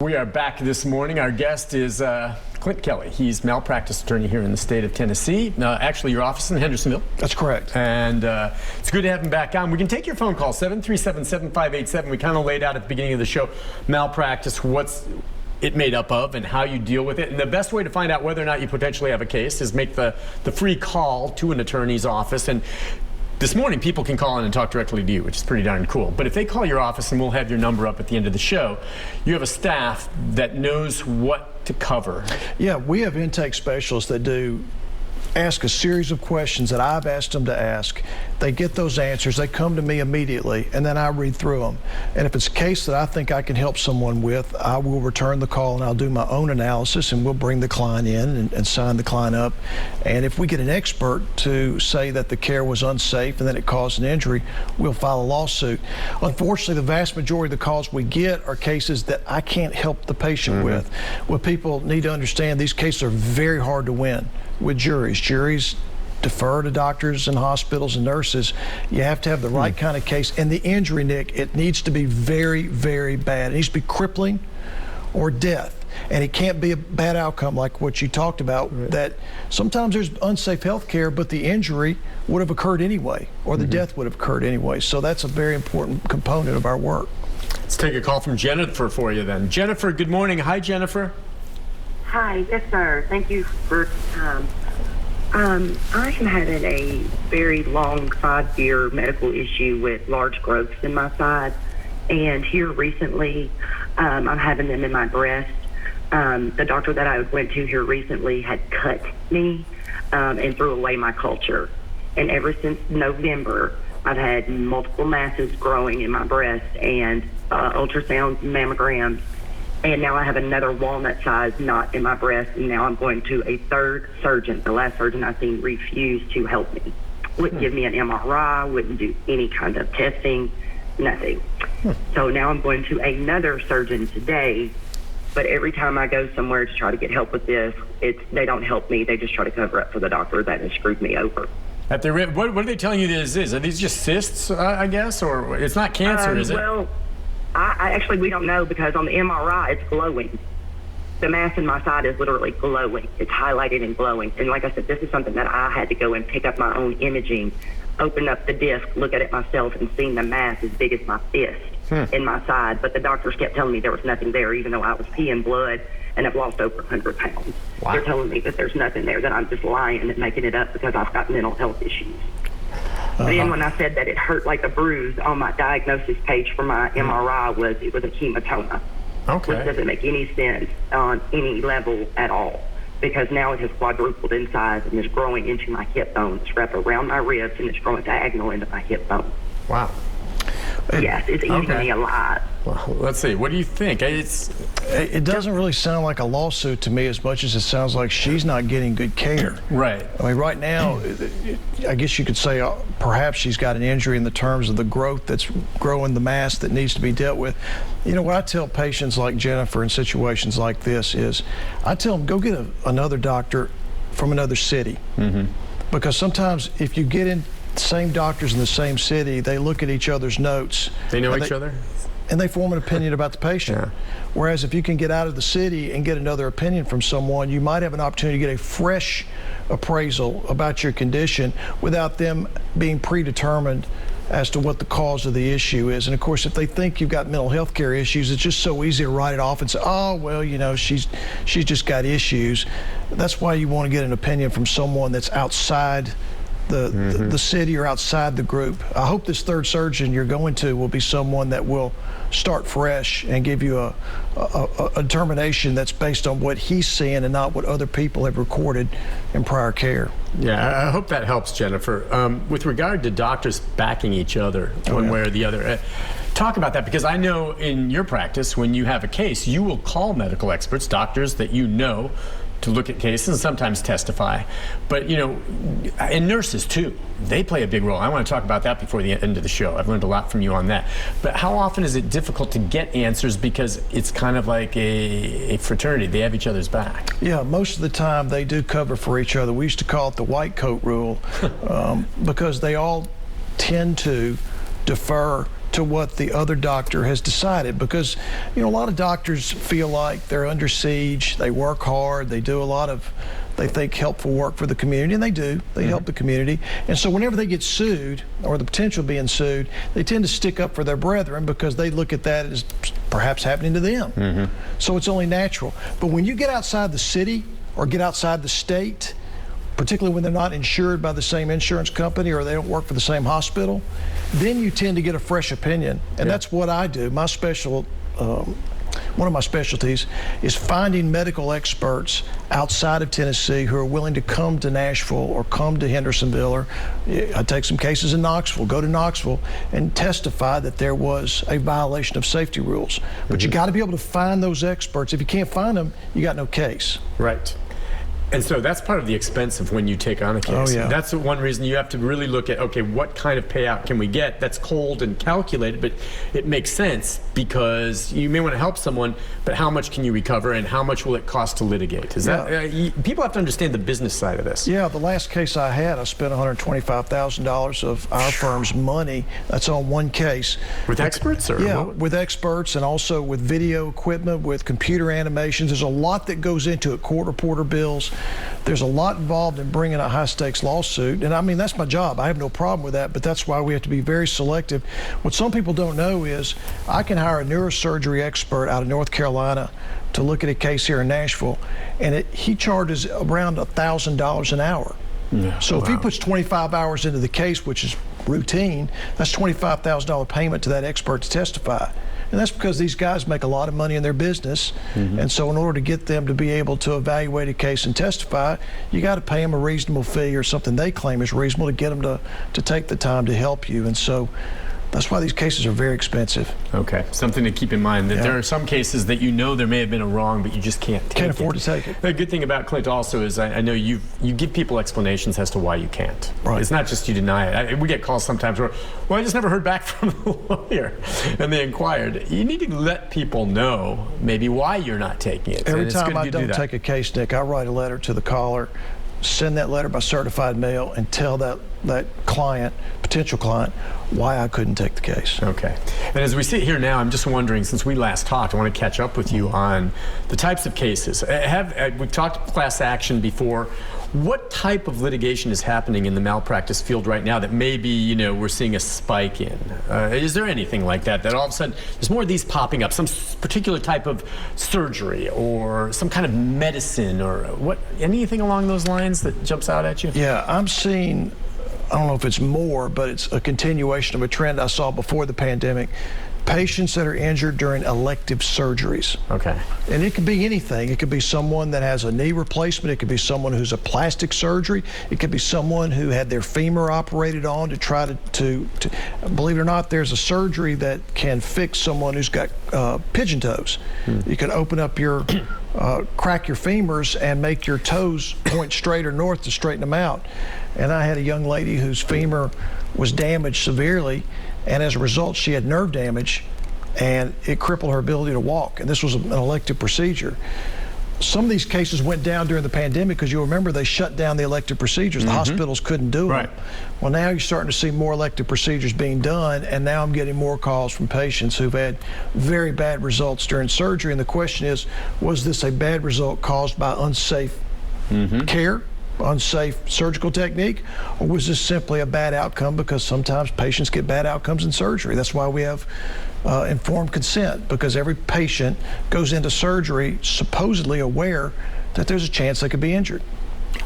We are back this morning. Our guest is Clint Kelly. He's malpractice attorney here in the state of Tennessee. Actually, your office in Hendersonville. That's correct. And it's good to have him back on. We can take your phone call, 737-7587. We kind of laid out at the beginning of the show, malpractice, what's it made up of and how you deal with it. And the best way to find out whether or not you potentially have a case is make the free call to an attorney's office. And this morning, people can call in and talk directly to you, which is pretty darn cool. But if they call your office, and we'll have your number up at the end of the show, you have a staff that knows what to cover. Yeah, we have intake specialists that ask a series of questions that I've asked them to ask. They get those answers, they come to me immediately, and then I read through them. And if it's a case that I think I can help someone with, I will return the call and I'll do my own analysis, and we'll bring the client in and sign the client up. And if we get an expert to say that the care was unsafe and that it caused an injury, we'll file a lawsuit. Unfortunately, the vast majority of the calls we get are cases that I can't help the patient with. What people need to understand, these cases are very hard to win with juries. Juries defer to doctors and hospitals and nurses. You have to have the right kind of case. And the injury, Nick, it needs to be very, very bad. It needs to be crippling or death. And it can't be a bad outcome like what you talked about, that sometimes there's unsafe health care, but the injury would have occurred anyway, or the death would have occurred anyway. So that's a very important component of our work. Let's take a call from Jennifer for you then. Jennifer, good morning. Hi, Jennifer. Hi, yes, sir. Thank you for time. I am having a very long 5-year medical issue with large growths in my side, and here recently, I'm having them in my breast. The doctor that I went to here recently had cut me and threw away my culture, and ever since November, I've had multiple masses growing in my breast and ultrasounds and mammograms. And now I have another walnut-sized knot in my breast, and now I'm going to a third surgeon. The last surgeon I've seen refused to help me. Wouldn't give me an MRI, wouldn't do any kind of testing, nothing. So now I'm going to another surgeon today, but every time I go somewhere to try to get help with this, they don't help me. They just try to cover up for the doctor that has screwed me over. What are they telling you this is? Are these just cysts, I guess? Or it's not cancer, is it? Well, I actually, we don't know, because on the MRI, it's glowing. The mass in my side is literally glowing. It's highlighted and glowing. And like I said, this is something that I had to go and pick up my own imaging, open up the disc, look at it myself, and seeing the mass as big as my fist in my side. But the doctors kept telling me there was nothing there, even though I was peeing blood and I've lost over 100 pounds. Wow. They're telling me that there's nothing there, that I'm just lying and making it up because I've got mental health issues. Then when I said that it hurt like a bruise on my diagnosis page for my MRI, it was a hematoma. Okay. Which doesn't make any sense on any level at all, because now it has quadrupled in size and is growing into my hip bone. It's wrapped around my ribs and it's growing diagonal into my hip bone. Wow. Yes, it's eating me alive. Well, let's see. What do you think? It doesn't really sound like a lawsuit to me as much as it sounds like she's not getting good care. Right. I mean, right now, I guess you could say perhaps she's got an injury in the terms of the growth that's growing the mass that needs to be dealt with. You know, what I tell patients like Jennifer in situations like this is, I tell them, go get another doctor from another city. Because sometimes if you get in same doctors in the same city, they look at each other's notes. They know each other? And they form an opinion about the patient. Whereas if you can get out of the city and get another opinion from someone, you might have an opportunity to get a fresh appraisal about your condition without them being predetermined as to what the cause of the issue is. And of course, if they think you've got mental health care issues, it's just so easy to write it off and say, oh, well, you know, she's just got issues. That's why you want to get an opinion from someone that's outside the city or outside the group. I hope this third surgeon you're going to will be someone that will start fresh and give you a determination that's based on what he's seeing and not what other people have recorded in prior care. Yeah, I hope that helps, Jennifer. With regard to doctors backing each other one way or the other, talk about that, because I know in your practice, when you have a case, you will call medical experts, doctors that you know, to look at cases and sometimes testify. But, you know, and nurses too, they play a big role. I want to talk about that before the end of the show. I've learned a lot from you on that. But how often is it difficult to get answers, because it's kind of like a fraternity? They have each other's back. Yeah, most of the time they do cover for each other. We used to call it the white coat rule because they all tend to defer to what the other doctor has decided, because a lot of doctors feel like they're under siege. They work hard. They do a lot of, they think, helpful work for the community, and they do. They help the community. And so whenever they get sued, or the potential of being sued, they tend to stick up for their brethren because they look at that as perhaps happening to them. So it's only natural. But when you get outside the city or get outside the state, particularly when they're not insured by the same insurance company or they don't work for the same hospital, then you tend to get a fresh opinion. And that's what I do. My one of my specialties is finding medical experts outside of Tennessee who are willing to come to Nashville or come to Hendersonville, or I take some cases in Knoxville, go to Knoxville and testify that there was a violation of safety rules. But you got to be able to find those experts. If you can't find them, you got no case. Right. And so that's part of the expense of when you take on a case. Oh, yeah. That's the one reason you have to really look at, okay, what kind of payout can we get? That's cold and calculated, but it makes sense because you may want to help someone, but how much can you recover and how much will it cost to litigate? Is that people have to understand the business side of this. Yeah, the last case I had, I spent $125,000 of our firm's money. That's on one case. With experts? Or yeah, with experts, and also with video equipment, with computer animations. There's a lot that goes into it, court reporter bills. There's a lot involved in bringing a high-stakes lawsuit, and I mean, that's my job. I have no problem with that, but that's why we have to be very selective. What some people don't know is I can hire a neurosurgery expert out of North Carolina to look at a case here in Nashville, and he charges around $1,000 an hour. Yeah, so if he puts 25 hours into the case, which is routine, that's $25,000 payment to that expert to testify. And that's because these guys make a lot of money in their business. And so in order to get them to be able to evaluate a case and testify, you got to pay them a reasonable fee or something they claim is reasonable to get them to take the time to help you. And so that's why these cases are very expensive. Okay, something to keep in mind, that there are some cases that there may have been a wrong, but you just can't afford to take it. The good thing about Clint also is I know you give people explanations as to why you can't. Right. It's not just you deny it. We get calls sometimes where, well, I just never heard back from the lawyer, and they inquired. You need to let people know maybe why you're not taking it. Every time I don't take a case, Nick, I write a letter to the caller, send that letter by certified mail, and tell that client, potential client, why I couldn't take the case. Okay. And as we sit here now, I'm just wondering, since we last talked, I want to catch up with you on the types of cases. We've talked class action before. What type of litigation is happening in the malpractice field right now that maybe, we're seeing a spike in? Is there anything like that all of a sudden there's more of these popping up, some particular type of surgery or some kind of medicine or anything along those lines that jumps out at you? Yeah, I'm seeing, I don't know if it's more, but it's a continuation of a trend I saw before the pandemic. Patients that are injured during elective surgeries. Okay. And it could be anything. It could be someone that has a knee replacement. It could be someone who's a plastic surgery. It could be someone who had their femur operated on to try to believe it or not, there's a surgery that can fix someone who's got pigeon toes. You can open up your, crack your femurs and make your toes point straight or north to straighten them out. And I had a young lady whose femur was damaged severely, and as a result, she had nerve damage, and it crippled her ability to walk. And this was an elective procedure. Some of these cases went down during the pandemic because you'll remember they shut down the elective procedures. The hospitals couldn't do them. Well, now you're starting to see more elective procedures being done, and now I'm getting more calls from patients who've had very bad results during surgery. And the question is, was this a bad result caused by unsafe care? Unsafe surgical technique, or was this simply a bad outcome because sometimes patients get bad outcomes in surgery? That's why we have informed consent, because every patient goes into surgery supposedly aware that there's a chance they could be injured.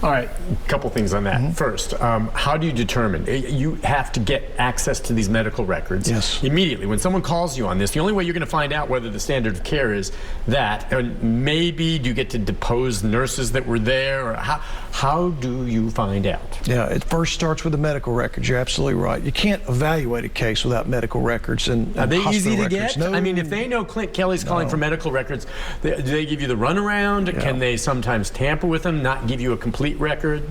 All right, a couple things on that. First, how do you determine? You have to get access to these medical records immediately. When someone calls you on this, the only way you're going to find out whether the standard of care is that, and maybe do you get to depose nurses that were there, or how do you find out? Yeah, it first starts with the medical records. You're absolutely right. You can't evaluate a case without medical records. And are they easy to records. get? No. I mean, if they know Clint Kelly's calling for medical records, do they give you the runaround? Can they sometimes tamper with them, not give you a complete record?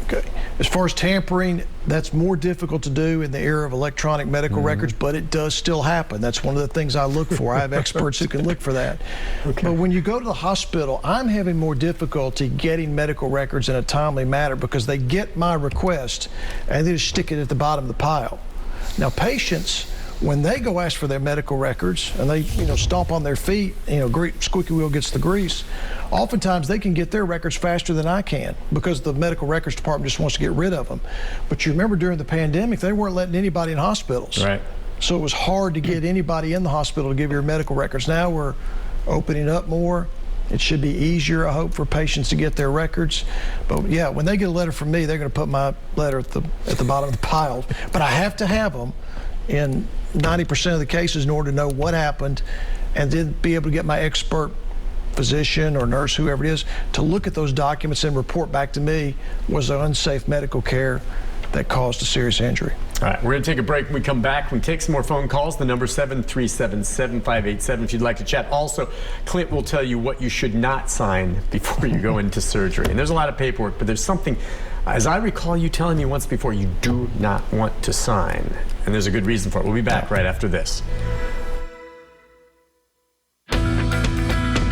Okay. As far as tampering, that's more difficult to do in the era of electronic medical records, but it does still happen. That's one of the things I look for. I have experts who can look for that. But when you go to the hospital, I'm having more difficulty getting medical records in a timely manner because they get my request and they just stick it at the bottom of the pile. Now, patients when they go ask for their medical records and they, stomp on their feet, squeaky wheel gets the grease, oftentimes they can get their records faster than I can because the medical records department just wants to get rid of them. But you remember during the pandemic, they weren't letting anybody in hospitals. Right. So it was hard to get anybody in the hospital to give your medical records. Now we're opening up more. It should be easier, I hope, for patients to get their records. But yeah, when they get a letter from me, they're going to put my letter at the bottom of the pile. But I have to have them in 90% of the cases in order to know what happened, and then be able to get my expert physician or nurse, whoever it is, to look at those documents and report back to me, was there unsafe medical care that caused a serious injury. All right, we're going to take a break. When we come back, we take some more phone calls. The number 737-7587 if you'd like to chat. Also, Clint will tell you what you should not sign before you go into surgery. And there's a lot of paperwork, but there's something, as I recall you telling me once before, you do not want to sign. And there's a good reason for it. We'll be back right after this.